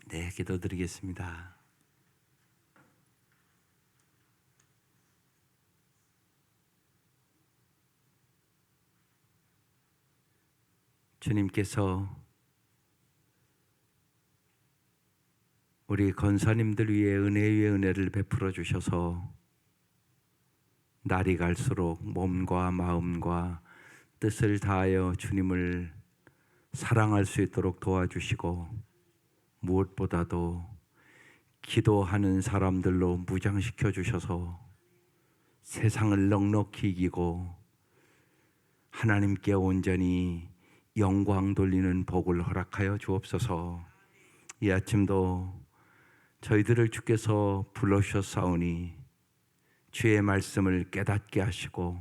네, 기도드리겠습니다. 주님께서 우리 권사님들 위해 은혜 위에 은혜를 베풀어 주셔서 날이 갈수록 몸과 마음과 뜻을 다하여 주님을 사랑할 수 있도록 도와주시고, 무엇보다도 기도하는 사람들로 무장시켜 주셔서 세상을 넉넉히 이기고 하나님께 온전히 영광 돌리는 복을 허락하여 주옵소서. 이 아침도 저희들을 주께서 불러주셨사오니 주의 말씀을 깨닫게 하시고,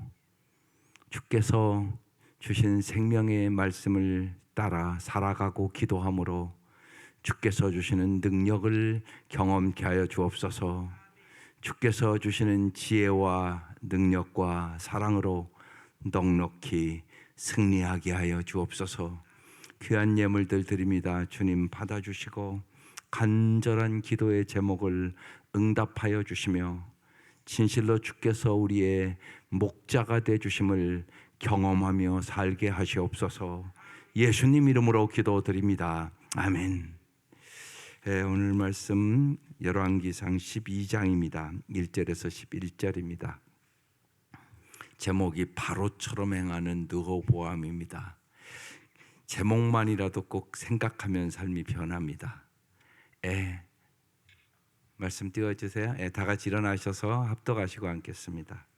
주께서 주신 생명의 말씀을 따라 살아가고 기도함으로 주께서 주시는 능력을 경험케 하여 주옵소서. 주께서 주시는 지혜와 능력과 사랑으로 넉넉히 승리하게 하여 주옵소서. 귀한 예물들 드립니다. 주님 받아주시고 간절한 기도의 제목을 응답하여 주시며 진실로 주께서 우리의 목자가 되 주심을 경험하며 살게 하시옵소서. 예수님 이름으로 기도드립니다. 아멘. 오늘 말씀 열왕기상 12장입니다. 1절에서 11절입니다. 제목이 바로처럼 행하는 르호보암입니다. 제목만이라도 꼭 생각하면 삶이 변합니다. 말씀 띄워주세요. 다 같이 일어나셔서 합독하시고 앉겠습니다.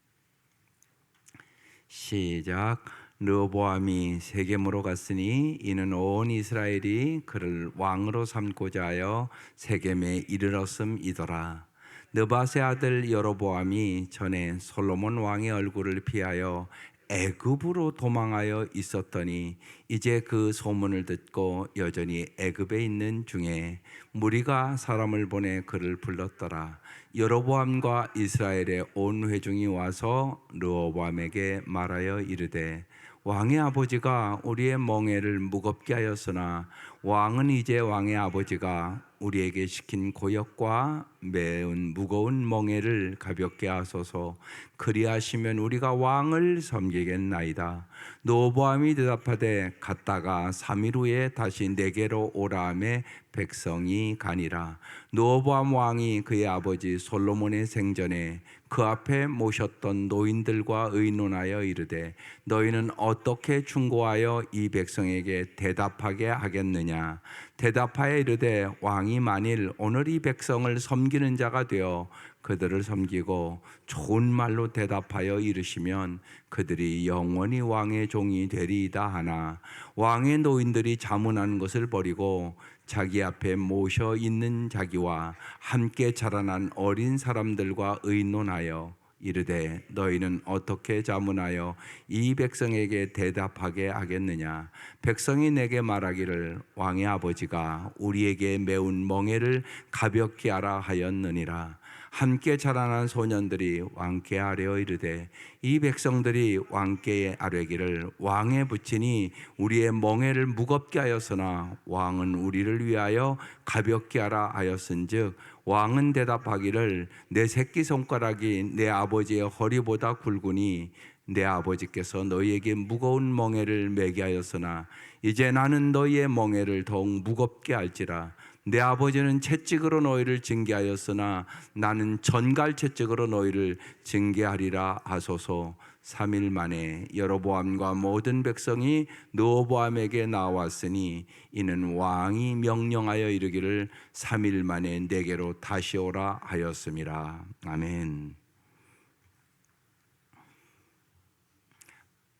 시작. 르호보암이 세겜으로 갔으니 이는 온 이스라엘이 그를 왕으로 삼고자 하여 세겜에 이르렀음이더라. 느밧의 아들 여로보암이 전에 솔로몬 왕의 얼굴을 피하여 애굽으로 도망하여 있었더니 이제 그 소문을 듣고 여전히 애굽에 있는 중에 무리가 사람을 보내 그를 불렀더라. 여로보암과 이스라엘의 온 회중이 와서 르호보암에게 말하여 이르되, 왕의 아버지가 우리의 멍에를 무겁게 하였으나 왕은 이제 왕의 아버지가 우리에게 시킨 고역과 매운 무거운 멍에를 가볍게 하소서. 그리하시면 우리가 왕을 섬기겠나이다. 르호보암이 대답하되, 갔다가 3일 후에 다시 내게로 오라 하매 백성이 가니라. 르호보암 왕이 그의 아버지 솔로몬의 생전에 그 앞에 모셨던 노인들과 의논하여 이르되, 너희는 어떻게 충고하여 이 백성에게 대답하게 하겠느냐? 대답하여 이르되, 왕이 만일 오늘 이 백성을 섬기는 자가 되어 그들을 섬기고 좋은 말로 대답하여 이르시면 그들이 영원히 왕의 종이 되리이다 하나, 왕의 노인들이 자문하는 것을 버리고 자기 앞에 모셔 있는 자기와 함께 자라난 어린 사람들과 의논하여 이르되, 너희는 어떻게 자문하여 이 백성에게 대답하게 하겠느냐? 백성이 내게 말하기를, 왕의 아버지가 우리에게 매운 멍에를 가볍게 하라 하였느니라. 함께 자라난 소년들이 왕께 아뢰어 이르되, 이 백성들이 왕께 아뢰기를, 왕의 부친이 우리의 멍에를 무겁게 하였으나 왕은 우리를 위하여 가볍게 하라 하였은즉, 왕은 대답하기를, 내 새끼손가락이 내 아버지의 허리보다 굵으니 내 아버지께서 너희에게 무거운 멍에를 매게 하였으나 이제 나는 너희의 멍에를 더욱 무겁게 할지라. 내 아버지는 채찍으로 너희를 징계하였으나 나는 전갈 채찍으로 너희를 징계하리라 하소서. 3일 만에 여로보암과 모든 백성이 르호보암에게 나왔으니 이는 왕이 명령하여 이르기를 3일 만에 내게로 다시 오라 하였음이라. 아멘.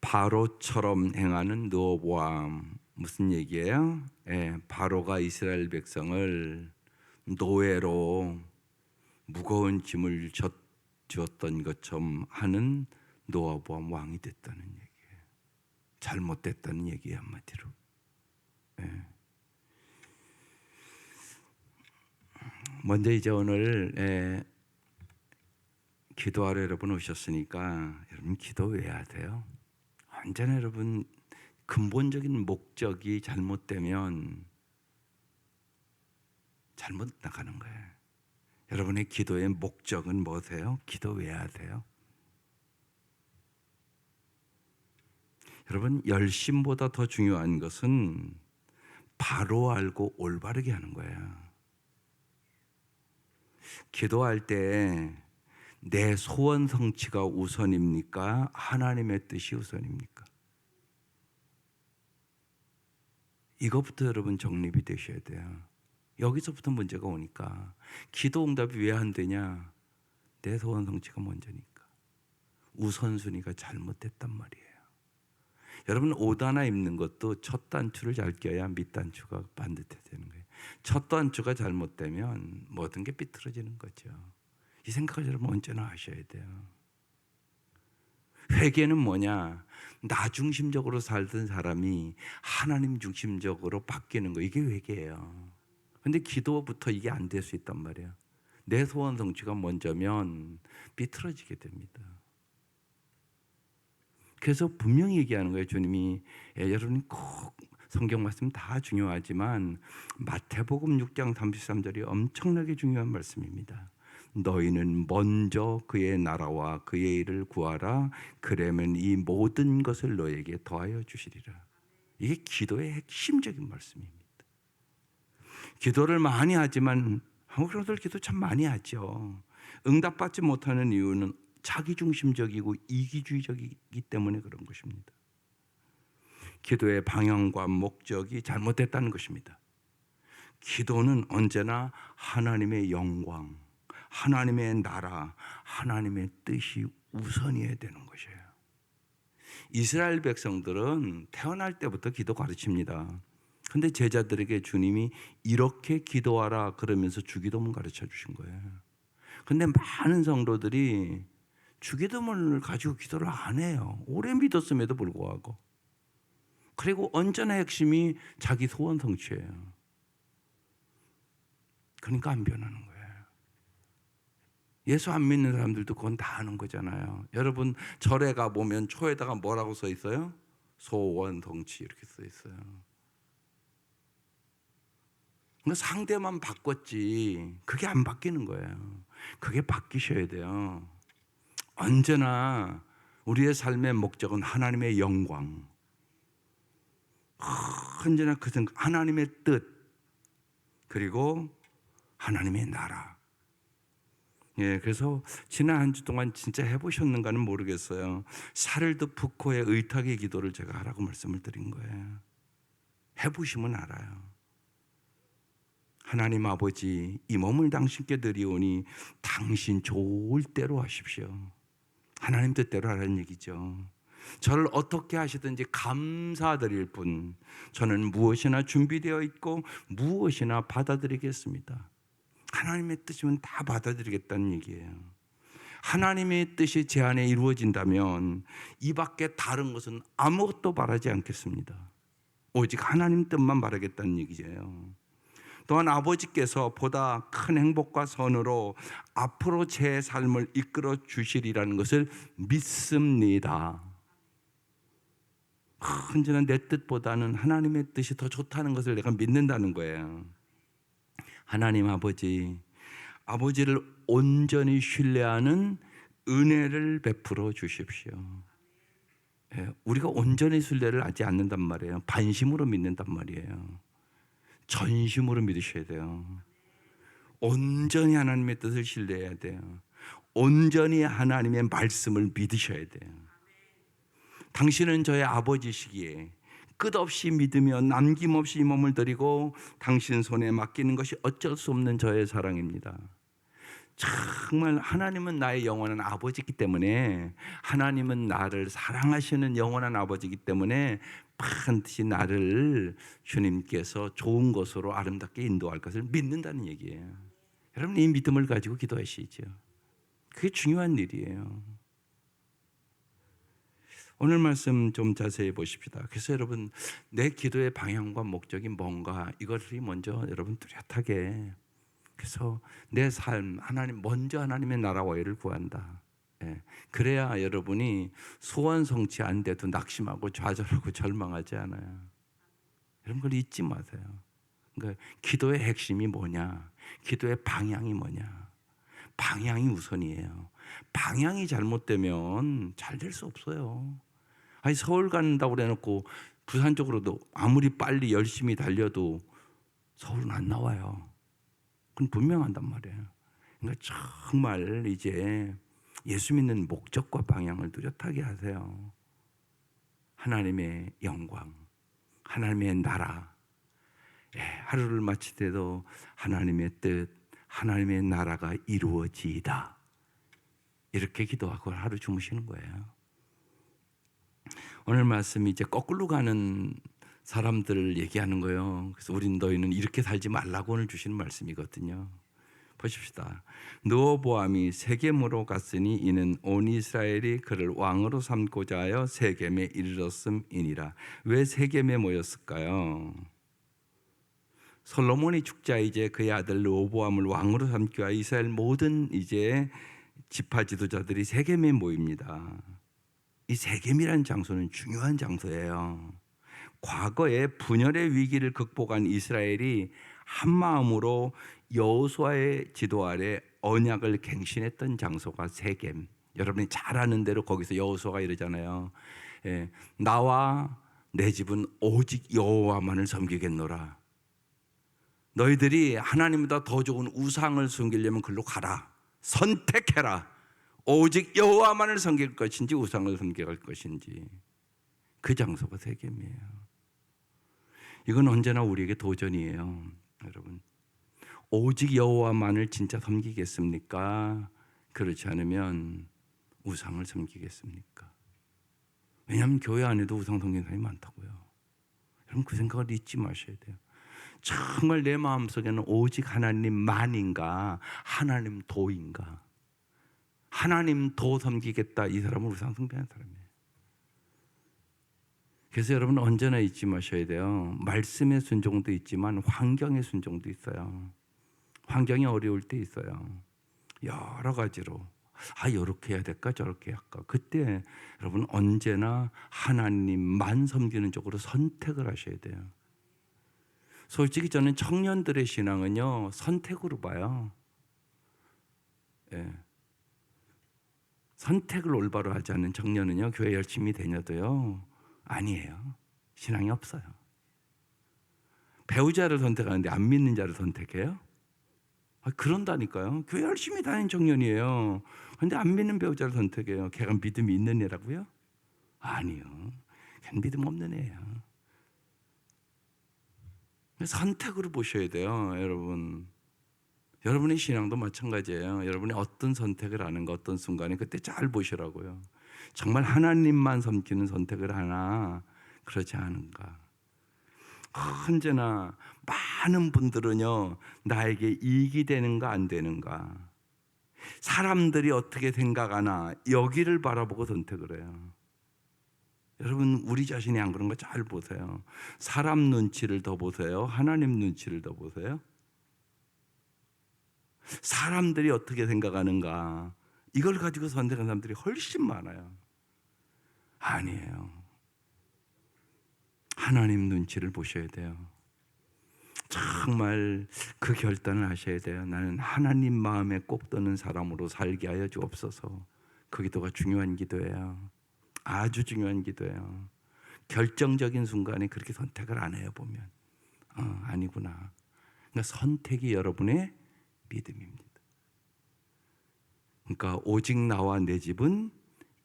바로처럼 행하는 르호보암, 무슨 얘기예요? 바로가 이스라엘 백성을 노예로 무거운 짐을 주었던 것처럼 하는 르호보암 왕이 됐다는 얘기예요. 잘못됐다는 얘기예요, 한마디로. 먼저 이제 오늘 기도하러 여러분 오셨으니까, 여러분 기도 왜 해야 돼요? 완전 여러분 근본적인 목적이 잘못되면 잘못 나가는 거예요. 여러분의 기도의 목적은 뭐세요? 기도 왜 하세요? 여러분, 열심보다 더 중요한 것은 바로 알고 올바르게 하는 거예요. 기도할 때 내 소원 성취가 우선입니까? 하나님의 뜻이 우선입니까? 이것부터 여러분 정립이 되셔야 돼요. 여기서부터 문제가 오니까 기도 응답이 왜 안 되냐? 내 소원 성취가 먼저니까. 우선순위가 잘못됐단 말이에요. 여러분, 옷 하나 입는 것도 첫 단추를 잘 껴야 밑 단추가 반듯해야 되는 거예요. 첫 단추가 잘못되면 모든 게 삐뚤어지는 거죠. 이 생각을 여러분 언제나 하셔야 돼요. 회개는 뭐냐? 나 중심적으로 살던 사람이 하나님 중심적으로 바뀌는 거, 이게 회개예요. 근데 기도부터 이게 안 될 수 있단 말이에요. 내 소원 성취가 먼저면 삐뚤어지게 됩니다. 그래서 분명히 얘기하는 거예요. 주님이 여러분이 꼭 성경 말씀 다 중요하지만 마태복음 6장 33절이 엄청나게 중요한 말씀입니다. 너희는 먼저 그의 나라와 그의 일을 구하라. 그러면 이 모든 것을 너에게 더하여 주시리라. 이게 기도의 핵심적인 말씀입니다. 기도를 많이 하지만 한국 사람들 기도 참 많이 하죠. 응답받지 못하는 이유는 자기중심적이고 이기주의적이기 때문에 그런 것입니다. 기도의 방향과 목적이 잘못됐다는 것입니다. 기도는 언제나 하나님의 영광, 하나님의 나라, 하나님의 뜻이 우선이어야 되는 것이에요. 이스라엘 백성들은 태어날 때부터 기도 가르칩니다. 근데 제자들에게 주님이 이렇게 기도하라 그러면서 주기도문 가르쳐 주신 거예요. 근데 많은 성도들이 주기도문을 가지고 기도를 안 해요. 오래 믿었음에도 불구하고. 그리고 언제나 핵심이 자기 소원 성취예요. 그러니까 안 변하는 거예요. 예수 안 믿는 사람들도 그건 다 아는 거잖아요. 여러분 절에 가보면 초에다가 뭐라고 써 있어요? 소원 성취 이렇게 써 있어요. 상대만 바꿨지 그게 안 바뀌는 거예요. 그게 바뀌셔야 돼요. 언제나 우리의 삶의 목적은 하나님의 영광, 언제나 그 하나님의 뜻, 그리고 하나님의 나라. 그래서 지난 한 주 동안 진짜 해보셨는가는 모르겠어요. 사를드 푸코의 의탁의 기도를 제가 하라고 말씀을 드린 거예요. 해보시면 알아요. 하나님 아버지, 이 몸을 당신께 드리오니 당신 좋을 대로 하십시오. 하나님 뜻대로 하라는 얘기죠. 저를 어떻게 하시든지 감사드릴 뿐, 저는 무엇이나 준비되어 있고 무엇이나 받아들이겠습니다. 하나님의 뜻이면 다 받아들이겠다는 얘기예요. 하나님의 뜻이 제 안에 이루어진다면 이 밖에 다른 것은 아무것도 바라지 않겠습니다. 오직 하나님 뜻만 바라겠다는 얘기예요. 또한 아버지께서 보다 큰 행복과 선으로 앞으로 제 삶을 이끌어 주시리라는 것을 믿습니다. 언제나 내 뜻보다는 하나님의 뜻이 더 좋다는 것을 내가 믿는다는 거예요. 하나님 아버지를 온전히 신뢰하는 은혜를 베풀어 주십시오. 우리가 온전히 신뢰를 하지 않는단 말이에요. 반심으로 믿는단 말이에요. 전심으로 믿으셔야 돼요. 온전히 하나님의 뜻을 신뢰해야 돼요. 온전히 하나님의 말씀을 믿으셔야 돼요. 당신은 저의 아버지시기에 끝없이 믿으며 남김없이 이 몸을 드리고 당신 손에 맡기는 것이 어쩔 수 없는 저의 사랑입니다. 정말 하나님은 나의 영원한 아버지이기 때문에, 하나님은 나를 사랑하시는 영원한 아버지이기 때문에 반드시 나를 주님께서 좋은 것으로 아름답게 인도할 것을 믿는다는 얘기예요. 여러분, 이 믿음을 가지고 기도하시죠. 그게 중요한 일이에요. 오늘 말씀 좀 자세히 보십시다. 그래서 여러분, 내 기도의 방향과 목적이 뭔가, 이것이 먼저 여러분 뚜렷하게, 그래서 내 삶, 먼저 하나님의 나라와 의를 구한다. 그래야 여러분이 소원 성취 안 돼도 낙심하고 좌절하고 절망하지 않아요. 여러분, 그걸 잊지 마세요. 그러니까 기도의 핵심이 뭐냐? 기도의 방향이 뭐냐? 방향이 우선이에요. 방향이 잘못되면 잘 될 수 없어요. 아니 서울 간다고 그래놓고 부산 쪽으로도 아무리 빨리 열심히 달려도 서울은 안 나와요. 그건 분명한단 말이에요. 그러니까 정말 이제 예수 믿는 목적과 방향을 뚜렷하게 하세요. 하나님의 영광, 하나님의 나라. 하루를 마칠 때도 하나님의 뜻, 하나님의 나라가 이루어지이다. 이렇게 기도하고 하루 주무시는 거예요. 오늘 말씀이 이제 거꾸로 가는 사람들을 얘기하는 거예요. 그래서 너희는 이렇게 살지 말라고 오늘 주시는 말씀이거든요. 보십시다. 르호보암이 세겜으로 갔으니 이는 온 이스라엘이 그를 왕으로 삼고자 하여 세겜에 이르렀음이니라. 왜 세겜에 모였을까요? 솔로몬이 죽자 이제 그의 아들 르호보암을 왕으로 삼기 위하여 이스라엘 모든 이제 지파 지도자들이 세겜에 모입니다. 이 세겜이라는 장소는 중요한 장소예요. 과거에 분열의 위기를 극복한 이스라엘이 한 마음으로 여호수아의 지도 아래 언약을 갱신했던 장소가 세겜. 여러분이 잘 아는 대로 거기서 여호수아가 이러잖아요. 나와 내 집은 오직 여호와만을 섬기겠노라. 너희들이 하나님보다 더 좋은 우상을 섬기려면 글로 가라. 선택해라. 오직 여호와만을 섬길 것인지 우상을 섬길 것인지. 그 장소가 세겜이에요. 이건 언제나 우리에게 도전이에요. 여러분, 오직 여호와만을 진짜 섬기겠습니까? 그렇지 않으면 우상을 섬기겠습니까? 왜냐하면 교회 안에도 우상 섬기는 사람이 많다고요. 여러분 그 생각을 잊지 마셔야 돼요. 정말 내 마음속에는 오직 하나님만인가, 하나님 도인가? 하나님 도 섬기겠다. 이 사람은 우상 숭배하는 사람이에요. 그래서 여러분 언제나 잊지 마셔야 돼요. 말씀의 순종도 있지만 환경의 순종도 있어요. 환경이 어려울 때 있어요. 여러 가지로 이렇게 해야 될까 저렇게 할까. 그때 여러분 언제나 하나님만 섬기는 쪽으로 선택을 하셔야 돼요. 솔직히 저는 청년들의 신앙은요 선택으로 봐요. 선택을 올바로 하지 않는 청년은요 교회 열심히 다녀도요 아니에요. 신앙이 없어요. 배우자를 선택하는데 안 믿는 자를 선택해요? 그런다니까요. 교회 열심히 다니는 청년이에요. 그런데 안 믿는 배우자를 선택해요. 걔가 믿음이 있는 애라고요? 아니요. 걔는 믿음 없는 애예요. 선택으로 보셔야 돼요, 여러분. 여러분의 신앙도 마찬가지예요. 여러분이 어떤 선택을 하는가, 어떤 순간에 그때 잘 보시라고요. 정말 하나님만 섬기는 선택을 하나, 그렇지 않은가. 언제나 많은 분들은요, 나에게 이익이 되는가, 안 되는가. 사람들이 어떻게 생각하나, 여기를 바라보고 선택을 해요. 여러분, 우리 자신이 안 그런 거 잘 보세요. 사람 눈치를 더 보세요? 하나님 눈치를 더 보세요? 사람들이 어떻게 생각하는가, 이걸 가지고 선택한 사람들이 훨씬 많아요. 아니에요. 하나님 눈치를 보셔야 돼요. 정말 그 결단을 하셔야 돼요. 나는 하나님 마음에 꼭 드는 사람으로 살게 하여 주옵소서. 그 기도가 중요한 기도예요. 아주 중요한 기도예요. 결정적인 순간에 그렇게 선택을 안 해요 보면 아니구나. 그러니까 선택이 여러분의 믿음입니다. 그러니까 오직 나와 내 집은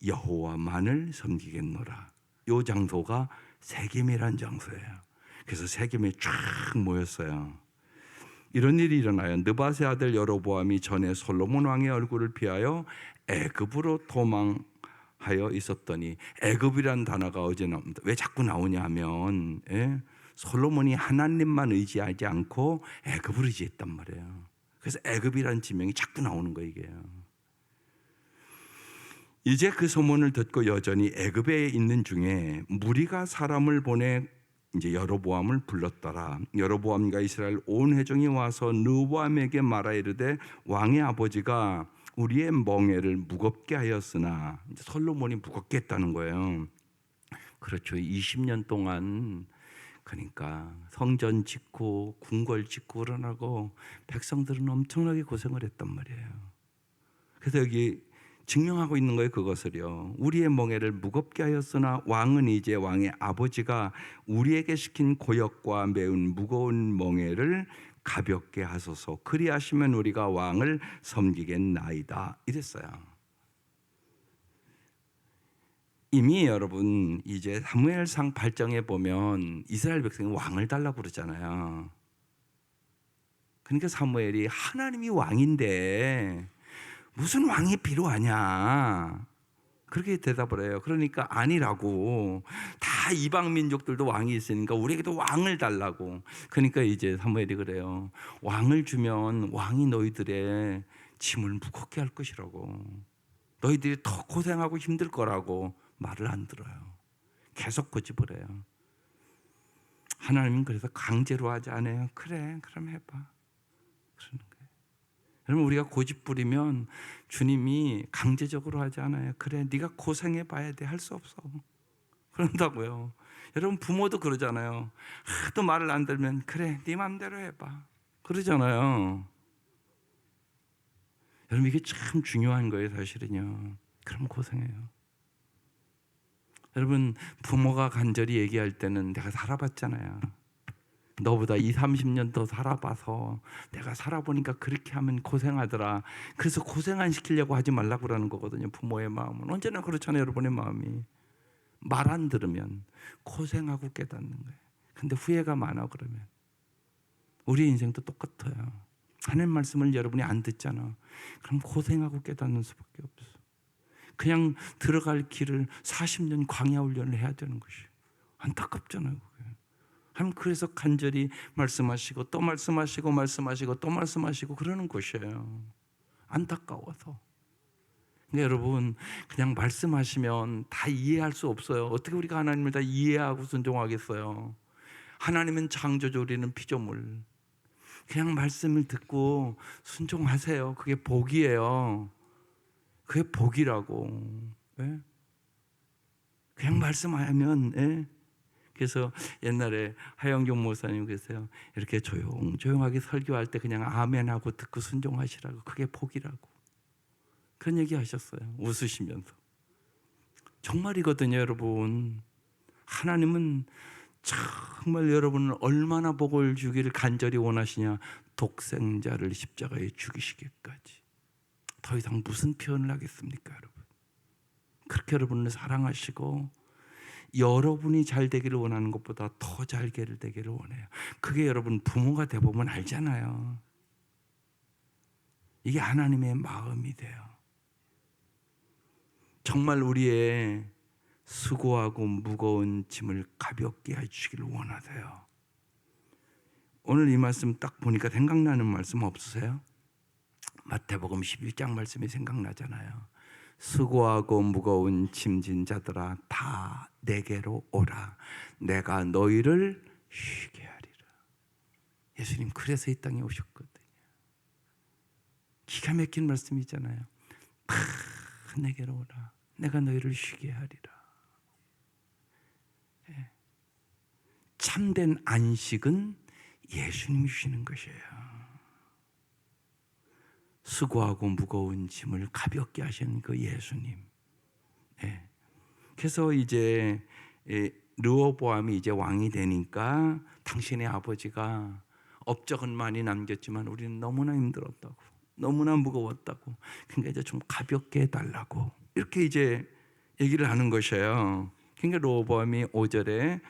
여호와만을 섬기겠노라. 이 장소가 세겜이란 장소예요. 그래서 세겜에 쫙 모였어요. 이런 일이 일어나요. 느밧의 아들 여로보암이 전에 솔로몬 왕의 얼굴을 피하여 애굽으로 도망하여 있었더니, 애굽이란 단어가 어제 나옵니다. 왜 자꾸 나오냐 하면 솔로몬이 하나님만 의지하지 않고 애굽을 의지했단 말이에요. 그래서 애굽이라는 지명이 자꾸 나오는 거예요. 이게요. 이제 그 소문을 듣고 여전히 애굽에 있는 중에 무리가 사람을 보내 이제 여로보암을 불렀더라. 여로보암과 이스라엘 온 회중이 와서 르호보암에게 말하 이르되 왕의 아버지가 우리의 멍에를 무겁게 하였으나, 솔로몬이 무겁게 했다는 거예요. 그렇죠. 20년 동안 그러니까 성전 짓고 궁궐 짓고 그러라고 백성들은 엄청나게 고생을 했단 말이에요. 그래서 여기 증명하고 있는 거예요. 그것을요. 우리의 멍에를 무겁게 하였으나 왕은 이제 왕의 아버지가 우리에게 시킨 고역과 매운 무거운 멍에를 가볍게 하소서. 그리하시면 우리가 왕을 섬기겠나이다. 이랬어요. 이미 여러분 이제 사무엘상 8장에 보면 이스라엘 백성이 왕을 달라고 그러잖아요. 그러니까 사무엘이 하나님이 왕인데 무슨 왕이 필요하냐 그렇게 대답을 해요. 그러니까 아니라고, 다 이방 민족들도 왕이 있으니까 우리에게도 왕을 달라고. 그러니까 이제 사무엘이 그래요. 왕을 주면 왕이 너희들의 짐을 무겁게 할 것이라고, 너희들이 더 고생하고 힘들 거라고 말을 안 들어요. 계속 고집을 해요. 하나님은 그래서 강제로 하지 않아요. 그래 그럼 해봐 그러는 거예요. 여러분, 우리가 고집 부리면 주님이 강제적으로 하지 않아요. 그래 네가 고생해 봐야 돼. 할 수 없어 그런다고요. 여러분, 부모도 그러잖아요. 하도 말을 안 들으면 그래 네 맘대로 해봐 그러잖아요. 여러분, 이게 참 중요한 거예요 사실은요. 그럼 고생해요. 여러분, 부모가 간절히 얘기할 때는 내가 살아봤잖아요. 너보다 20, 30년 더 살아봐서 내가 살아보니까 그렇게 하면 고생하더라. 그래서 고생 안 시키려고 하지 말라고 그러는 거거든요. 부모의 마음은 언제나 그렇잖아요. 여러분의 마음이 말 안 들으면 고생하고 깨닫는 거예요. 근데 후회가 많아. 그러면 우리 인생도 똑같아요. 하나님 말씀을 여러분이 안 듣잖아. 그럼 고생하고 깨닫는 수밖에 없어. 그냥 들어갈 길을 40년 광야 훈련을 해야 되는 것이 안타깝잖아요. 그게. 하나님 그래서 간절히 말씀하시고 또 말씀하시고 말씀하시고 또 말씀하시고 그러는 것이에요. 안타까워서. 근데 여러분, 그냥 말씀하시면 다 이해할 수 없어요. 어떻게 우리가 하나님을 다 이해하고 순종하겠어요? 하나님은 창조주, 우리는 피조물. 그냥 말씀을 듣고 순종하세요. 그게 복이에요. 그게 복이라고. 예? 그냥 말씀하면. 예? 그래서 옛날에 하영종 목사님 계세요. 이렇게 조용조용하게 설교할 때 그냥 아멘하고 듣고 순종하시라고. 그게 복이라고. 그런 얘기 하셨어요. 웃으시면서. 정말이거든요, 여러분. 하나님은 정말 여러분을 얼마나 복을 주기를 간절히 원하시냐. 독생자를 십자가에 죽이시기까지. 더 이상 무슨 표현을 하겠습니까, 여러분? 그렇게 여러분을 사랑하시고 여러분이 잘 되기를 원하는 것보다 더 잘 되기를 원해요. 그게 여러분 부모가 되보면 알잖아요. 이게 하나님의 마음이 돼요. 정말 우리의 수고하고 무거운 짐을 가볍게 해주시기를 원하세요. 오늘 이 말씀 딱 보니까 생각나는 말씀 없으세요? 마태복음 11장 말씀이 생각나잖아요. 수고하고 무거운 짐진 자들아 다 내게로 오라. 내가 너희를 쉬게 하리라. 예수님 그래서 이 땅에 오셨거든요. 기가 막힌 말씀이잖아요. 다 내게로 오라. 내가 너희를 쉬게 하리라. 예. 참된 안식은 예수님이 주시는 것이에요. 수고하고 무거운 짐을 가볍게 하시는 그 예수님. 예. 그래서 이제 르호보암이 이제 왕이 되니까 당신의 아버지가 업적은 많이 남겼지만 우리는 너무나 힘들었다고, 너무나 무거웠다고, 그러니까 이제 좀 가볍게 해달라고 이렇게 이제 얘기를 하는 것이에요. 그러니까 르호보암이 5절에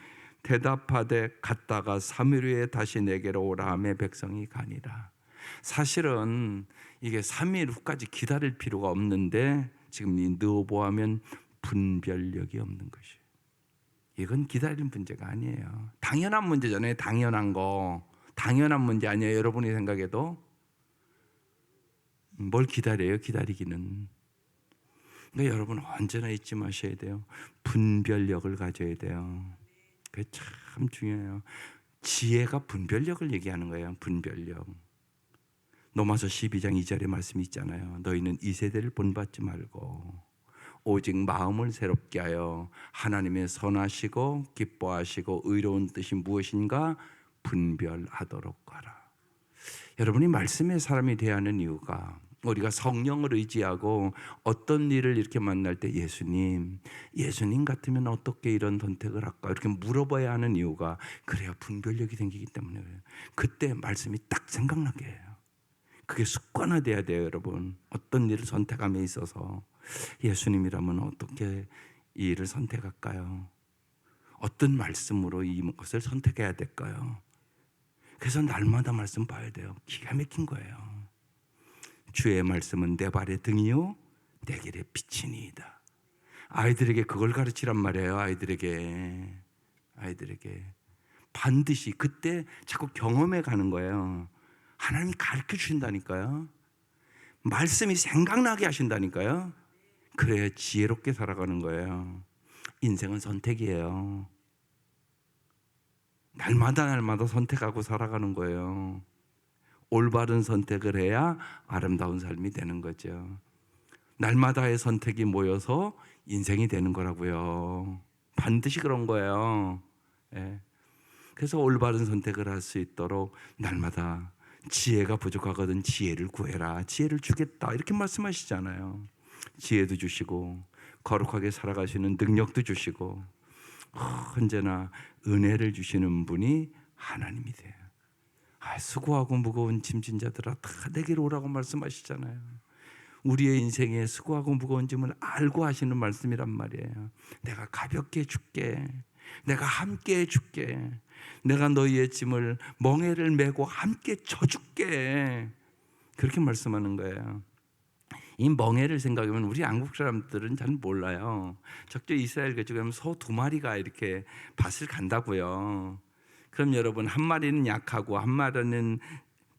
대답하되 갔다가 3일 후에 다시 내게로 오라 하매 백성이 가니라. 사실은 이게 3일 후까지 기다릴 필요가 없는데 지금 이 르호보암은 분별력이 없는 것이에요. 이건 기다리는 문제가 아니에요. 당연한 문제잖아요. 당연한 거. 당연한 문제 아니에요. 여러분이 생각해도. 뭘 기다려요? 기다리기는. 그러니까 여러분 언제나 잊지 마셔야 돼요. 분별력을 가져야 돼요. 그게 참 중요해요. 지혜가 분별력을 얘기하는 거예요. 분별력. 로마서 12장 2절의 말씀이 있잖아요. 너희는 이 세대를 본받지 말고 오직 마음을 새롭게 하여 하나님의 선하시고 기뻐하시고 의로운 뜻이 무엇인가 분별하도록 하라. 여러분이 말씀의 사람이 되어야 하는 이유가, 우리가 성령을 의지하고 어떤 일을 이렇게 만날 때 예수님 같으면 어떻게 이런 선택을 할까 이렇게 물어봐야 하는 이유가, 그래야 분별력이 생기기 때문에 그래요. 그때 말씀이 딱 생각나게 해요. 그게 습관화돼야 돼요, 여러분. 어떤 일을 선택함에 있어서 예수님이라면 어떻게 이 일을 선택할까요? 어떤 말씀으로 이것을 선택해야 될까요? 그래서 날마다 말씀 봐야 돼요. 기가 막힌 거예요. 주의 말씀은 내 발의 등이요 내 길의 빛이니이다. 아이들에게 그걸 가르치란 말이에요. 아이들에게 반드시 그때 자꾸 경험해 가는 거예요. 하나님이 가르쳐 주신다니까요. 말씀이 생각나게 하신다니까요. 그래야 지혜롭게 살아가는 거예요. 인생은 선택이에요. 날마다 선택하고 살아가는 거예요. 올바른 선택을 해야 아름다운 삶이 되는 거죠. 날마다의 선택이 모여서 인생이 되는 거라고요. 반드시 그런 거예요. 예. 그래서 올바른 선택을 할 수 있도록 날마다 지혜가 부족하거든 지혜를 구해라. 지혜를 주겠다. 이렇게 말씀하시잖아요. 지혜도 주시고 거룩하게 살아가시는 능력도 주시고 언제나 은혜를 주시는 분이 하나님이세요. 수고하고 무거운 짐진 자들아 다 내게로 오라고 말씀하시잖아요. 우리의 인생에 수고하고 무거운 짐을 알고 하시는 말씀이란 말이에요. 내가 가볍게 해줄게. 내가 함께 해줄게. 내가 너희의 짐을 멍에를 메고 함께 져줄게. 그렇게 말씀하는 거예요. 이 멍에를 생각하면 우리 한국 사람들은 잘 몰라요. 적죠 이스라엘 그쪽에 가면 소 2마리가 이렇게 밭을 간다고요. 그럼 여러분, 한 마리는 약하고 한 마리는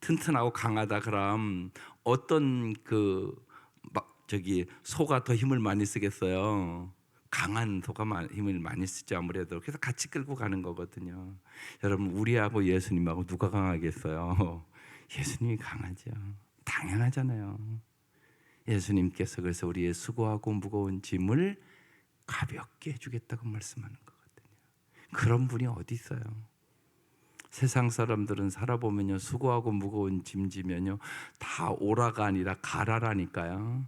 튼튼하고 강하다. 그럼 어떤 소가 더 힘을 많이 쓰겠어요? 강한 소가 힘을 많이 쓰죠, 아무래도. 그래서 같이 끌고 가는 거거든요. 여러분, 우리하고 예수님하고 누가 강하겠어요? 예수님이 강하죠. 당연하잖아요. 예수님께서 그래서 우리의 수고하고 무거운 짐을 가볍게 해주겠다고 말씀하는 거거든요. 그런 분이 어디 있어요? 세상 사람들은 살아보면요, 수고하고 무거운 짐 지면요 다 오라가 아니라 가라라니까요.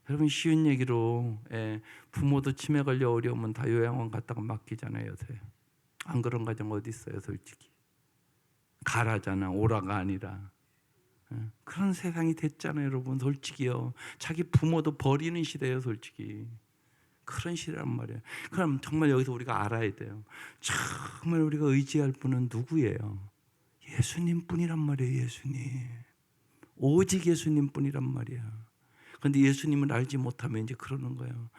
여러분, 쉬운 얘기로 부모도 치매 걸려 어려우면 다 요양원 갔다가 맡기잖아요, 요새. 안 그런 가정 어디 있어요, 솔직히. 가라잖아, 오라가 아니라. 그런 세상이 됐잖아요, 여러분. 솔직히요. 자기 부모도 버리는 시대예요, 솔직히. 그런 시대란 말이에요. 그럼 정말 여기서 우리가 알아야 돼요. 정말 우리가 의지할 분은 누구예요? 예수님 뿐이란 말이에요. 예수님. 오직 예수님 뿐이란 말이에요. 그런데 예수님을 알지 못하면 이제 그러는 거예요.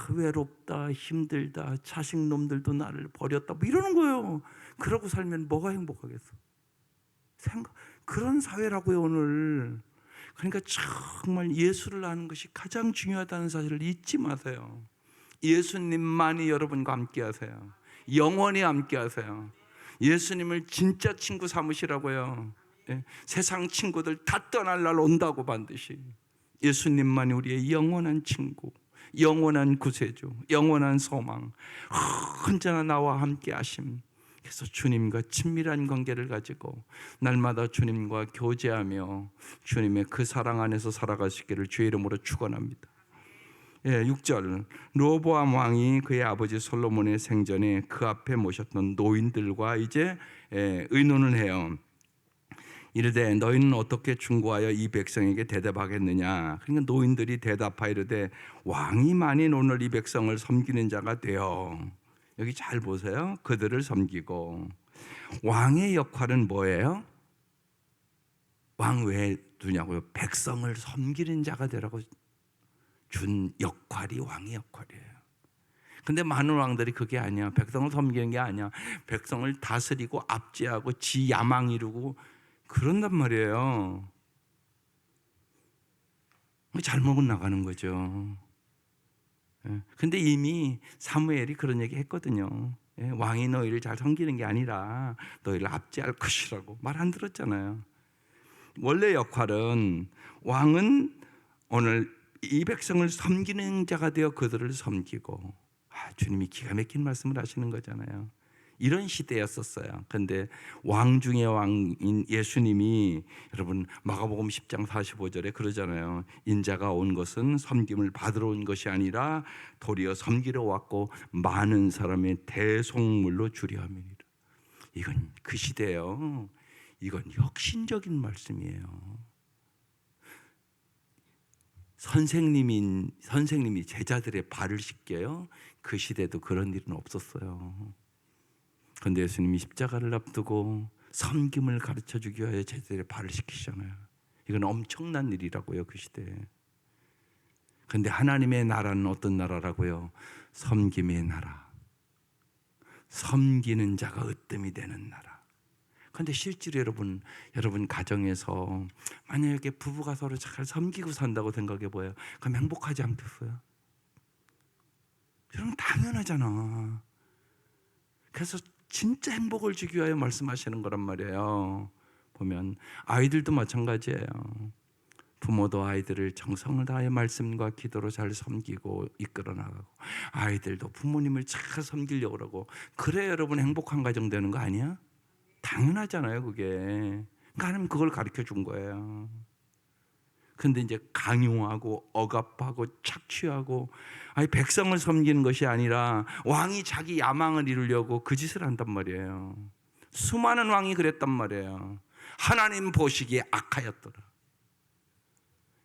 외롭다, 힘들다, 자식놈들도 나를 버렸다, 뭐 이러는 거예요. 그러고 살면 뭐가 행복하겠어? 그런 사회라고요, 오늘. 그러니까 정말 예수를 아는 것이 가장 중요하다는 사실을 잊지 마세요. 예수님만이 여러분과 함께 하세요. 영원히 함께 하세요. 예수님을 진짜 친구 삼으시라고요. 세상 친구들 다 떠날 날 온다고 반드시. 예수님만이 우리의 영원한 친구, 영원한 구세주, 영원한 소망, 언제나 나와 함께 하심. 그래서 주님과 친밀한 관계를 가지고 날마다 주님과 교제하며 주님의 그 사랑 안에서 살아가시기를 주의 이름으로 축원합니다. 6절, 르호보암 왕이 그의 아버지 솔로몬의 생전에 그 앞에 모셨던 노인들과 이제 의논을 해요. 이르되 너희는 어떻게 충고하여 이 백성에게 대답하겠느냐. 그러니까 노인들이 대답하이르되 왕이 만일 오늘 이 백성을 섬기는 자가 되어, 여기 잘 보세요. 그들을 섬기고. 왕의 역할은 뭐예요? 왕 왜 두냐고요? 백성을 섬기는 자가 되라고 준 역할이 왕의 역할이에요. 근데 많은 왕들이 그게 아니야. 백성을 섬기는 게 아니야. 백성을 다스리고 압제하고 지 야망 이루고 그런단 말이에요. 잘못 나가는 거죠. 근데 이미 사무엘이 그런 얘기 했거든요. 왕이 너희를 잘 섬기는 게 아니라 너희를 압제할 것이라고 말 안 들었잖아요. 원래 역할은, 왕은 오늘 이 백성을 섬기는 자가 되어 그들을 섬기고. 주님이 기가 막힌 말씀을 하시는 거잖아요. 이런 시대였었어요. 그런데 왕 중의 왕인 예수님이, 여러분 마가복음 10장 45절에 그러잖아요. 인자가 온 것은 섬김을 받으러 온 것이 아니라 도리어 섬기러 왔고 많은 사람의 대속물로 주려 함이니라. 이건 그 시대예요. 이건 혁신적인 말씀이에요. 선생님이 제자들의 발을 씻겨요. 그 시대도 그런 일은 없었어요. 그런데 예수님이 십자가를 앞두고 섬김을 가르쳐주기 위하여 제자들의 발을 씻기시잖아요. 이건 엄청난 일이라고요, 그 시대에. 그런데 하나님의 나라는 어떤 나라라고요? 섬김의 나라. 섬기는 자가 으뜸이 되는 나라. 그런데 실제로 여러분 가정에서 만약에 부부가 서로 잘 섬기고 산다고 생각해 봐요. 그럼 행복하지 않겠어요? 여러분 당연하잖아. 그래서 진짜 행복을 주기 위하여 말씀하시는 거란 말이에요. 보면 아이들도 마찬가지예요. 부모도 아이들을 정성을 다해 말씀과 기도로 잘 섬기고 이끌어 나가고, 아이들도 부모님을 잘 섬기려고 그러고, 그래 여러분 행복한 가정 되는 거 아니야? 당연하잖아요, 그게. 그러니까 하나님 그걸 가르쳐 준 거예요. 근데 이제 강요하고 억압하고 착취하고, 아니 백성을 섬기는 것이 아니라 왕이 자기 야망을 이루려고 그 짓을 한단 말이에요. 수많은 왕이 그랬단 말이에요. 하나님 보시기에 악하였더라.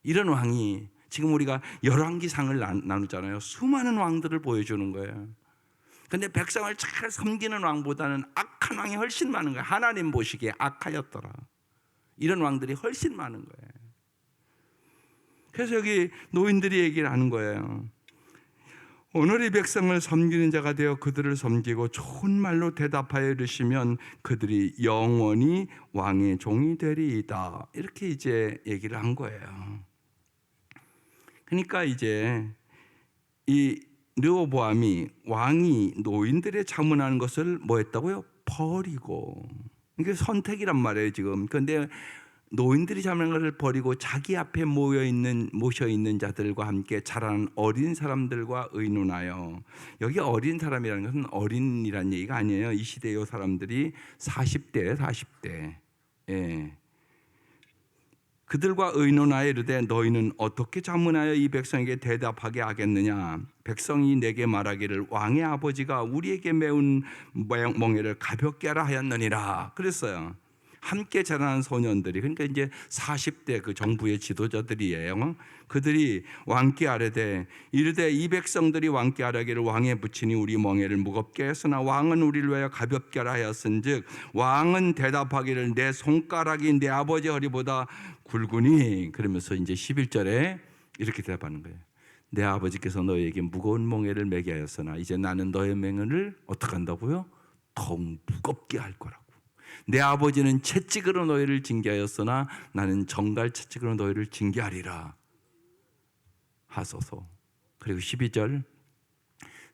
이런 왕이, 지금 우리가 열왕기상을 나누잖아요. 수많은 왕들을 보여주는 거예요. 근데 백성을 잘 섬기는 왕보다는 악한 왕이 훨씬 많은 거예요. 하나님 보시기에 악하였더라. 이런 왕들이 훨씬 많은 거예요. 그래서 여기 노인들이 얘기를 하는 거예요. 오늘 이 백성을 섬기는 자가 되어 그들을 섬기고 좋은 말로 대답하여 이르시면 그들이 영원히 왕의 종이 되리이다. 이렇게 이제 얘기를 한 거예요. 그러니까 이제 이 르호보암이 왕이 노인들의 자문하는 것을 뭐 했다고요? 버리고. 이게 선택이란 말이에요, 지금. 그런데 노인들이 자문하는 것을 버리고 자기 앞에 모여 있는 자들과 함께 자라는 어린 사람들과 의논하여. 여기 어린 사람이라는 것은 어린이라는 얘기가 아니에요. 이 시대의 사람들이 40대. 예. 그들과 의논하여 이르되 너희는 어떻게 자문하여 이 백성에게 대답하게 하겠느냐? 백성이 내게 말하기를 왕의 아버지가 우리에게 메운 멍에를 가볍게 하라 하였느니라 그랬어요. 함께 자라는 소년들이, 그러니까 이제 40대 그 정부의 지도자들이에요. 그들이 왕께 아뢰되 이르되 이 백성들이 왕께 아뢰기를 왕의 부친이 우리 멍에를 무겁게 했으나 왕은 우리를 위하여 가볍게 하라 하였은즉 왕은 대답하기를 내 손가락이 내 아버지 허리보다 굵으니. 그러면서 이제 11절에 이렇게 대답하는 거예요. 내 아버지께서 너에게 무거운 멍에를 매게 하였으나 이제 나는 너의 멍에를 어떻게 한다고요? 더욱 무겁게 할 거라고. 내 아버지는 채찍으로 너희를 징계하였으나 나는 정갈 채찍으로 너희를 징계하리라 하소서. 그리고 12절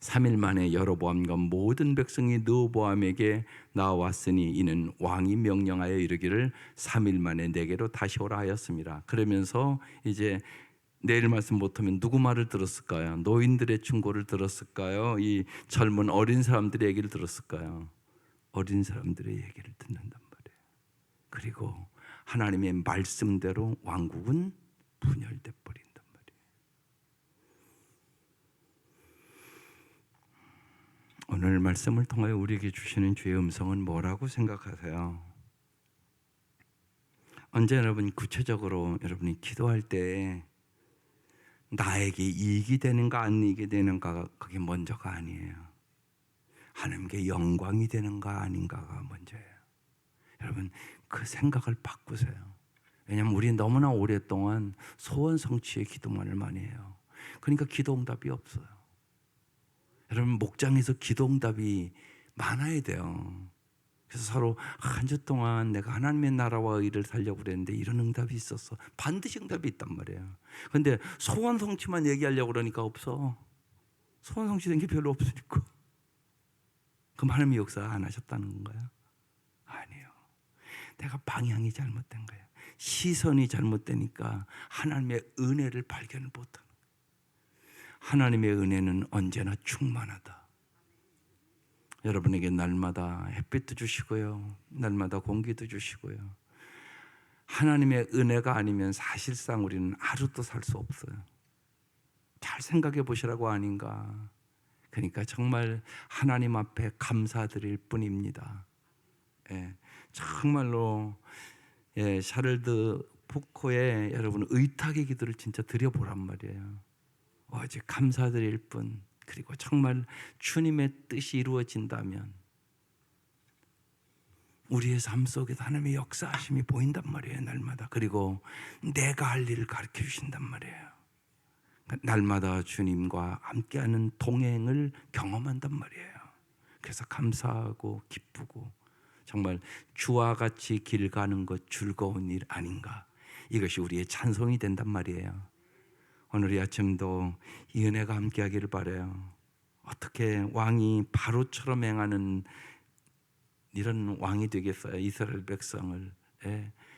3일 만에 여로보암과 모든 백성이 르호보암에게 나왔으니 이는 왕이 명령하여 이르기를 3일 만에 내게로 다시 오라 하였습니다. 그러면서 이제 내일 말씀 못하면 누구 말을 들었을까요? 노인들의 충고를 들었을까요? 이 젊은 어린 사람들의 얘기를 들었을까요? 어린 사람들의 얘기를 듣는단 말이에요. 그리고 하나님의 말씀대로 왕국은 분열돼 버린단 말이에요. 오늘 말씀을 통하여 우리에게 주시는 주의 음성은 뭐라고 생각하세요? 언제 여러분 구체적으로 여러분이 기도할 때 나에게 이익이 되는가 안 이익이 되는가 그게 먼저가 아니에요. 하나님께 영광이 되는가 아닌가가 먼저예요. 여러분 그 생각을 바꾸세요. 왜냐하면 우리 너무나 오랫동안 소원 성취의 기도만을 많이 해요. 그러니까 기도 응답이 없어요. 여러분 목장에서 기도 응답이 많아야 돼요. 그래서 서로 한 주 동안 내가 하나님의 나라와 의를 살려고 그랬는데 이런 응답이 있었어. 반드시 응답이 있단 말이에요. 그런데 소원 성취만 얘기하려고 그러니까 없어. 소원 성취된 게 별로 없으니까. 그럼 하나님이 역사 안 하셨다는 건가요? 아니에요. 내가 방향이 잘못된 거예요. 시선이 잘못되니까 하나님의 은혜를 발견을 못하는 거예요. 하나님의 은혜는 언제나 충만하다. 여러분에게 날마다 햇빛도 주시고요, 날마다 공기도 주시고요. 하나님의 은혜가 아니면 사실상 우리는 하루도 살 수 없어요. 잘 생각해 보시라고 아닌가. 그러니까 정말 하나님 앞에 감사드릴 뿐입니다. 예, 정말로 샤를드 포코의 여러분 의탁의 기도를 진짜 드려보란 말이에요. 오직 감사드릴 뿐. 그리고 정말 주님의 뜻이 이루어진다면 우리의 삶 속에서 하나님의 역사하심이 보인단 말이에요, 날마다. 그리고 내가 할 일을 가르쳐 주신단 말이에요. 날마다 주님과 함께하는 동행을 경험한단 말이에요. 그래서 감사하고 기쁘고 정말 주와 같이 길 가는 것 즐거운 일 아닌가. 이것이 우리의 찬송이 된단 말이에요. 오늘 이 아침도 이 은혜가 함께하기를 바라요. 어떻게 왕이 바로처럼 행하는 이런 왕이 되겠어요? 이스라엘 백성을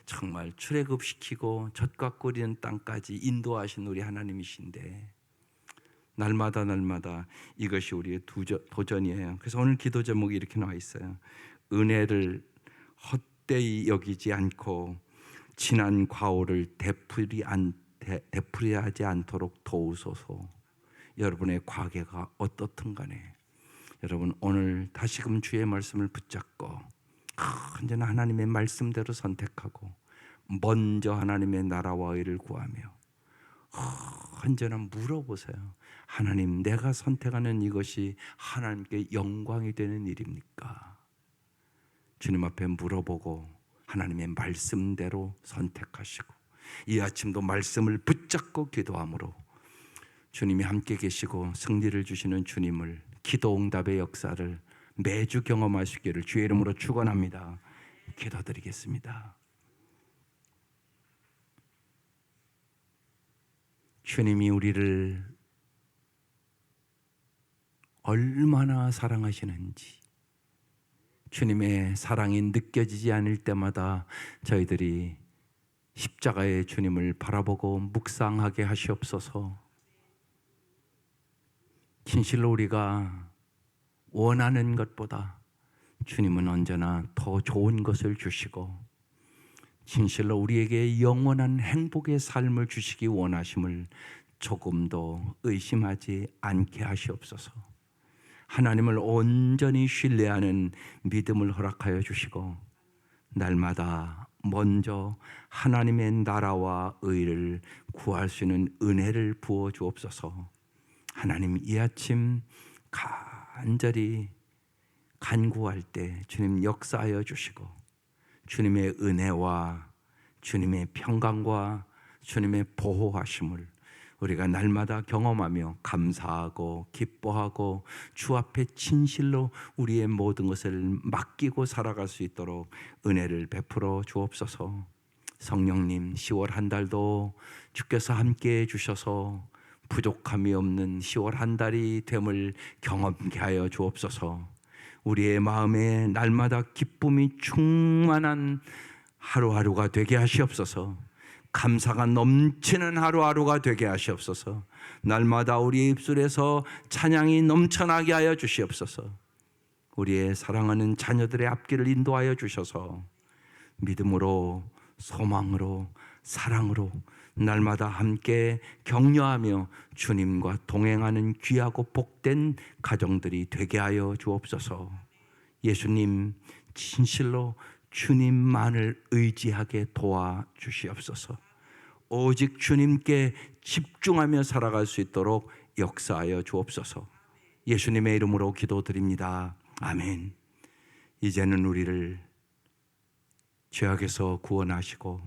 정말 출애굽시키고 젖과 꿀이는 땅까지 인도하신 우리 하나님이신데 날마다 이것이 우리의 도전이에요. 그래서 오늘 기도 제목이 이렇게 나와 있어요. 은혜를 헛되이 여기지 않고 지난 과오를 되풀이하지 않도록 도우소서. 여러분의 과거가 어떻든 간에 여러분 오늘 다시금 주의 말씀을 붙잡고 언제나 하나님의 말씀대로 선택하고 먼저 하나님의 나라와 의를 구하며 언제나 물어보세요. 하나님, 내가 선택하는 이것이 하나님께 영광이 되는 일입니까? 주님 앞에 물어보고 하나님의 말씀대로 선택하시고 이 아침도 말씀을 붙잡고 기도함으로 주님이 함께 계시고 승리를 주시는 주님을, 기도 응답의 역사를 매주 경험하시기를 주의 이름으로 축원합니다. 기도드리겠습니다. 주님이 우리를 얼마나 사랑하시는지, 주님의 사랑이 느껴지지 않을 때마다 저희들이 십자가의 주님을 바라보고 묵상하게 하시옵소서. 진실로 우리가 원하는 것보다 주님은 언제나 더 좋은 것을 주시고 진실로 우리에게 영원한 행복의 삶을 주시기 원하심을 조금도 의심하지 않게 하시옵소서. 하나님을 온전히 신뢰하는 믿음을 허락하여 주시고 날마다 먼저 하나님의 나라와 의를 구할 수 있는 은혜를 부어 주옵소서. 하나님, 이 아침 간절히 간구할 때 주님 역사하여 주시고 주님의 은혜와 주님의 평강과 주님의 보호하심을 우리가 날마다 경험하며 감사하고 기뻐하고 주 앞에 진실로 우리의 모든 것을 맡기고 살아갈 수 있도록 은혜를 베풀어 주옵소서. 성령님, 10월 한 달도 주께서 함께해 주셔서 부족함이 없는 10월 한 달이 됨을 경험케 하여 주옵소서. 우리의 마음에 날마다 기쁨이 충만한 하루하루가 되게 하시옵소서. 감사가 넘치는 하루하루가 되게 하시옵소서. 날마다 우리의 입술에서 찬양이 넘쳐나게 하여 주시옵소서. 우리의 사랑하는 자녀들의 앞길을 인도하여 주셔서 믿음으로, 소망으로, 사랑으로 날마다 함께 격려하며 주님과 동행하는 귀하고 복된 가정들이 되게 하여 주옵소서. 예수님, 진실로 주님만을 의지하게 도와주시옵소서. 오직 주님께 집중하며 살아갈 수 있도록 역사하여 주옵소서. 예수님의 이름으로 기도드립니다. 아멘. 이제는 우리를 죄악에서 구원하시고